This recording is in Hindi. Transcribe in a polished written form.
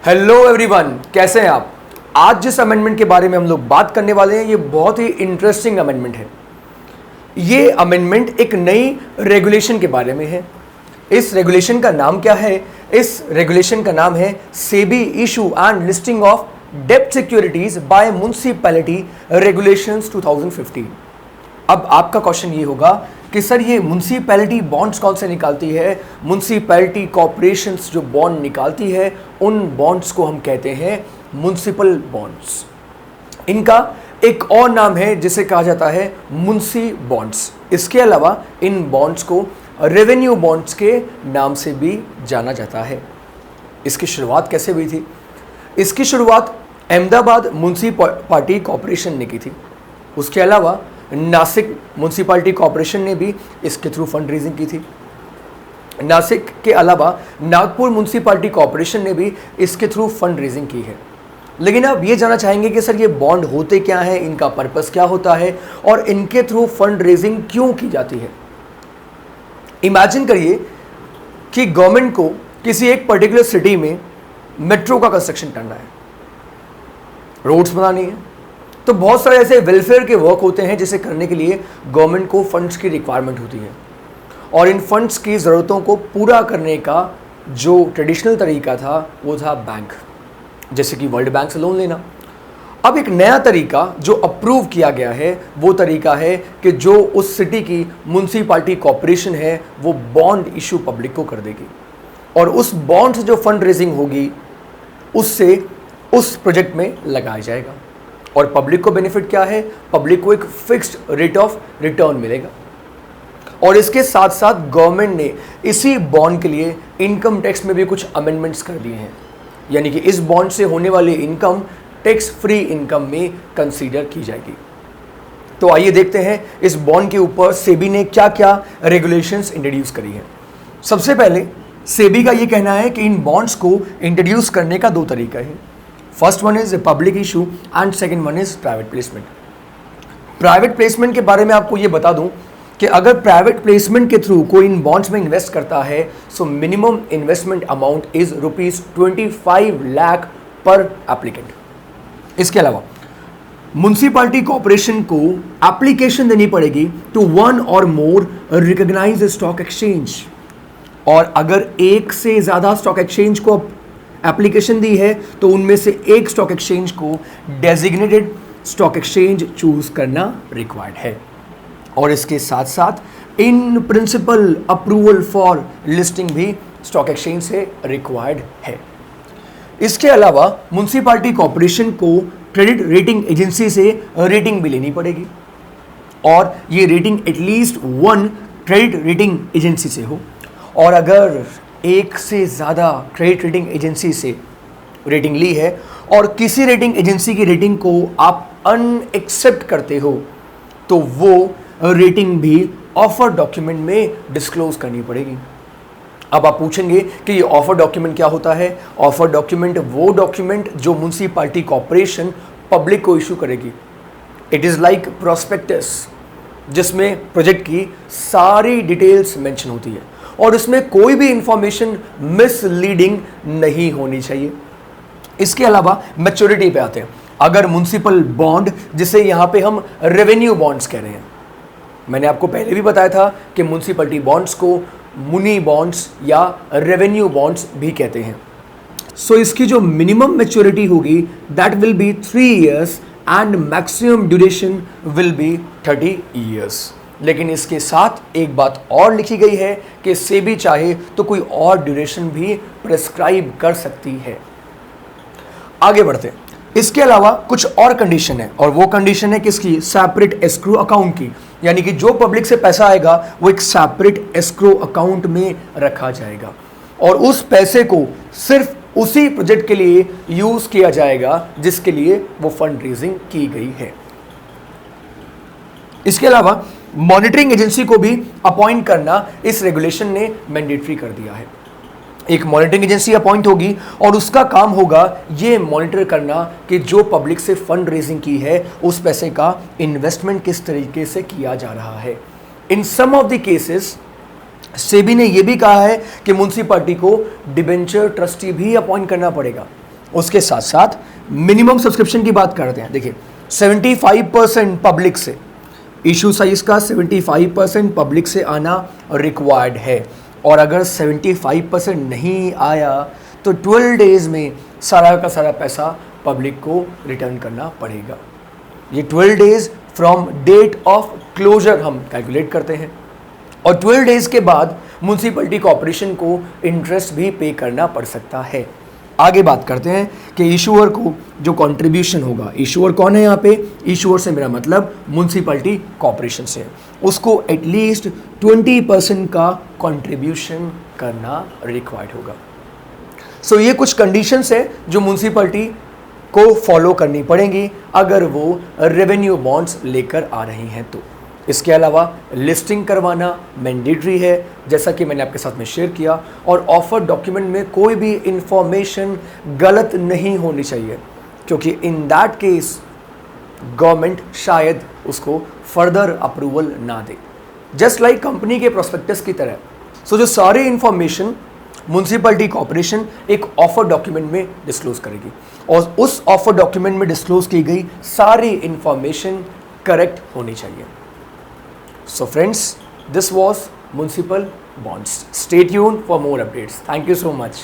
हेलो एवरीवन, कैसे हैं आप। आज जिस अमेंडमेंट के बारे में हम लोग बात करने वाले हैं ये बहुत ही इंटरेस्टिंग अमेंडमेंट है। ये अमेंडमेंट एक नई रेगुलेशन के बारे में है। इस रेगुलेशन का नाम क्या है? इस रेगुलेशन का नाम है SEBI issue and listing of डेब्ट सिक्योरिटीज बाय म्युनिसिपैलिटी रेगुलेशंस 2015। अब आपका क्वेश्चन ये होगा कि सर ये म्युनिसिपैलिटी बॉन्ड्स कौन से निकालती है? म्युनिसिपैलिटी कॉर्पोरेशंस जो बॉन्ड निकालती है उन बॉन्ड्स को हम कहते हैं म्युनिसिपल बॉन्ड्स। इनका एक और नाम है जिसे कहा जाता है मुंशी बॉन्ड्स। इसके अलावा इन बॉन्ड्स को रेवेन्यू बॉन्ड्स के नाम से भी जाना जाता है। इसकी शुरुआत कैसे हुई थी? इसकी शुरुआत अहमदाबाद म्युनिसिपैलिटी कॉर्पोरेशन ने की थी। उसके अलावा नासिक म्युनिसिपैलिटी कॉर्पोरेशन ने भी इसके थ्रू फंड रेजिंग की थी। नासिक के अलावा नागपुर म्युनिसिपैलिटी कॉर्पोरेशन ने भी इसके थ्रू फंड रेजिंग की है। लेकिन आप ये जानना चाहेंगे कि सर ये बॉन्ड होते क्या हैं, इनका पर्पस क्या होता है और इनके थ्रू फंड रेजिंग क्यों की जाती है। इमेजिन करिए कि गवर्नमेंट को किसी एक पर्टिकुलर सिटी में मेट्रो का कंस्ट्रक्शन करना है, रोड्स बनानी है, तो बहुत सारे ऐसे वेलफेयर के वर्क होते हैं जिसे करने के लिए गवर्नमेंट को फंड्स की रिक्वायरमेंट होती है। और इन फंड्स की ज़रूरतों को पूरा करने का जो ट्रेडिशनल तरीका था वो था बैंक, जैसे कि वर्ल्ड बैंक से लोन लेना। अब एक नया तरीका जो अप्रूव किया गया है वो तरीका है कि जो उस सिटी की म्युनिसिपैलिटी कॉर्पोरेशन है वो बॉन्ड इशू पब्लिक को कर देगी और उस बॉन्ड से जो फंड रेजिंग होगी उससे उस प्रोजेक्ट में लगाया जाएगा। और पब्लिक को बेनिफिट क्या है? पब्लिक को एक फिक्स्ड रेट ऑफ रिटर्न मिलेगा। और इसके साथ साथ गवर्नमेंट ने इसी बॉन्ड के लिए इनकम टैक्स में भी कुछ अमेंडमेंट्स कर दिए हैं, यानी कि इस बॉन्ड से होने वाली इनकम टैक्स फ्री इनकम में कंसीडर की जाएगी। तो आइए देखते हैं इस बॉन्ड के ऊपर सेबी ने क्या क्या रेगुलेशंस इंट्रोड्यूस करी हैं। सबसे पहले सेबी का ये कहना है कि इन बॉन्ड्स को इंट्रोड्यूस करने का दो तरीका है। First one is public issue and second one is private placement. Private placement के बारे में आपको ये बता दूं कि अगर प्राइवेट प्लेसमेंट के थ्रू कोई इन बॉन्ड्स में इन्वेस्ट करता है so minimum investment amount is ₹25 lakh पर एप्लीकेंट। इसके अलावा म्युनिसिपैलिटी कॉर्पोरेशन को एप्लीकेशन देनी पड़ेगी टू वन और मोर रिकॉग्नाइज्ड स्टॉक एक्सचेंज, और अगर एक से ज़्यादा स्टॉक एक्सचेंज को एप्लीकेशन दी है तो उनमें से एक स्टॉक एक्सचेंज को डेजिग्नेटेड स्टॉक एक्सचेंज चूज करना रिक्वायर्ड है। और इसके साथ साथ in principle approval for listing भी स्टॉक एक्सचेंज से रिक्वायर्ड है। इसके अलावा म्युनिसिपैलिटी कॉर्पोरेशन को क्रेडिट रेटिंग एजेंसी से रेटिंग भी लेनी पड़ेगी और ये rating at least one credit rating agency से हो। और अगर एक से ज़्यादा क्रेडिट रेटिंग एजेंसी से रेटिंग ली है और किसी रेटिंग एजेंसी की रेटिंग को आप अनएक्सेप्ट करते हो तो वो रेटिंग भी ऑफर डॉक्यूमेंट में डिस्क्लोज करनी पड़ेगी। अब आप पूछेंगे कि ये ऑफर डॉक्यूमेंट क्या होता है? ऑफर डॉक्यूमेंट वो डॉक्यूमेंट जो म्युनिसिपैलिटी कॉर्पोरेशन पब्लिक को इशू करेगी। इट इज़ लाइक प्रोस्पेक्टस, जिसमें प्रोजेक्ट की सारी डिटेल्स मेंशन होती है और इसमें कोई भी इंफॉर्मेशन मिसलीडिंग नहीं होनी चाहिए। इसके अलावा मैच्योरिटी पे आते हैं। अगर म्युनिसिपल बॉन्ड, जिसे यहाँ पे हम रेवेन्यू बॉन्ड्स कह रहे हैं, मैंने आपको पहले भी बताया था कि म्युनिसिपैलिटी बॉन्ड्स को मुनी बॉन्ड्स या रेवेन्यू बॉन्ड्स भी कहते हैं। सो इसकी जो मिनिमम मैच्योरिटी होगी that will be 3 years and maximum duration will be 30 years। लेकिन इसके साथ एक बात और लिखी गई है कि सेबी चाहे तो कोई और ड्यूरेशन भी प्रेस्क्राइब कर सकती है। आगे बढ़ते हैं। इसके अलावा कुछ और कंडीशन है और वो कंडीशन है किसकी? सेपरेट एस्क्रो अकाउंट की, यानी कि जो पब्लिक से पैसा आएगा वो एक सेपरेट एस्क्रो अकाउंट में रखा जाएगा और उस पैसे को सिर्फ उसी प्रोजेक्ट के लिए यूज किया जाएगा जिसके लिए वो फंड रेजिंग की गई है। इसके अलावा मॉनिटरिंग एजेंसी को भी अपॉइंट करना इस रेगुलेशन ने मैंडेटरी कर दिया है। एक मॉनिटरिंग एजेंसी अपॉइंट होगी और उसका काम होगा ये मॉनिटर करना कि जो पब्लिक से फंड रेजिंग की है उस पैसे का इन्वेस्टमेंट किस तरीके से किया जा रहा है। इन सम ऑफ द केसेस सेबी ने यह भी कहा है कि म्युनिसिपैलिटी को डिबेंचर ट्रस्टी भी अपॉइंट करना पड़ेगा उसके साथ साथ मिनिमम सब्सक्रिप्शन की बात करते हैं। देखिए 75% पब्लिक से, इशू साइज का 75% पब्लिक से आना रिक्वायर्ड है, और अगर 75% नहीं आया तो 12 डेज में सारा का सारा पैसा पब्लिक को रिटर्न करना पड़ेगा। ये 12 days from date of closure हम कैलकुलेट करते हैं, और 12 डेज के बाद म्युनिसिपैलिटी कॉर्पोरेशन को इंटरेस्ट भी पे करना पड़ सकता है। आगे बात करते हैं कि इशूअर को जो कंट्रीब्यूशन होगा, इशूअर कौन है यहाँ पे, इशूअर से मेरा मतलब म्युनिसिपैलिटी कॉर्पोरेशन से है, उसको एटलीस्ट 20% का कंट्रीब्यूशन करना रिक्वायर्ड होगा। सो ये कुछ कंडीशंस है जो म्युनिसिपैलिटी को फॉलो करनी पड़ेंगी अगर वो रेवेन्यू बॉन्ड्स लेकर आ रही हैं तो। इसके अलावा लिस्टिंग करवाना मैंडेटरी है, जैसा कि मैंने आपके साथ में शेयर किया, और ऑफर डॉक्यूमेंट में कोई भी इंफॉर्मेशन गलत नहीं होनी चाहिए, क्योंकि इन दैट केस गवर्नमेंट शायद उसको फर्दर अप्रूवल ना दे, जस्ट लाइक कंपनी के प्रोस्पेक्टस की तरह। सो जो सारी इंफॉर्मेशन म्युनिसिपैलिटी कॉर्पोरेशन एक ऑफर डॉक्यूमेंट में डिस्क्लोज करेगी, और उस ऑफर डॉक्यूमेंट में डिस्क्लोज की गई सारी इंफॉर्मेशन करेक्ट होनी चाहिए। So friends, this was Municipal Bonds. Stay tuned for more updates. Thank you so much.